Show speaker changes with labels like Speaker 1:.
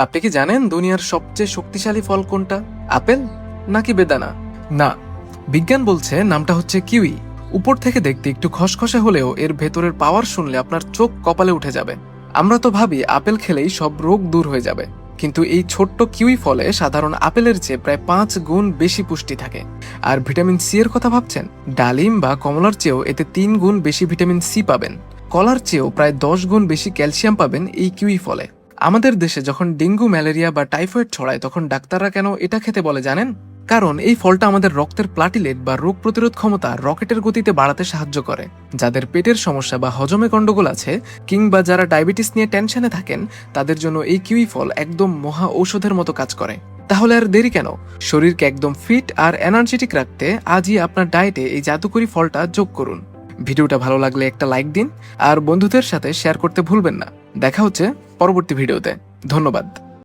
Speaker 1: আপনি কি জানেন দুনিয়ার সবচেয়ে শক্তিশালী ফল কোনটা? আপেল নাকি বেদানা? না, বিজ্ঞান বলছে নামটা হচ্ছে কিউই। উপর থেকে দেখতে একটু খসখসে হলেও এর ভেতরের পাওয়ার শুনলে আপনার চোখ কপালে উঠে যাবে। আমরা তো ভাবি আপেল খেলেই সব রোগ দূর হয়ে যাবে, কিন্তু এই ছোট্ট কিউই ফলে সাধারণ আপেলের চেয়ে প্রায় 5 গুণ বেশি পুষ্টি থাকে। আর ভিটামিন সি এর কথা ভাবছেন? ডালিম বা কমলার চেয়েও এতে 3 গুণ বেশি ভিটামিন সি পাবেন। কলার চেয়েও প্রায় 10 গুণ বেশি ক্যালসিয়াম পাবেন এই কিউই ফলে। আমাদের দেশে যখন ডেঙ্গু, ম্যালেরিয়া বা টাইফয়েড ছড়ায় তখন ডাক্তাররা কেন এটা খেতে বলে জানেন? কারণ এই ফলটা আমাদের রক্তের প্লাটিলেট বা রোগ প্রতিরোধ ক্ষমতা রকেটের গতিতে বাড়াতে সাহায্য করে। যাদের পেটের সমস্যা বা হজমে গন্ডগোল আছে, কিংবা যারা ডায়াবেটিস নিয়ে টেনশনে থাকেন, তাদের জন্য এই কিউই ফল একদম মহা ঔষধের মতো কাজ করে। তাহলে আর দেরি কেন? শরীরকে একদম ফিট আর এনার্জেটিক রাখতে আজই আপনার ডায়েটে এই জাদুকরি ফলটা যোগ করুন। ভিডিওটা ভালো লাগলে একটা লাইক দিন আর বন্ধুদের সাথে শেয়ার করতে ভুলবেন না। দেখা হচ্ছে পরবর্তী ভিডিওতে। ধন্যবাদ।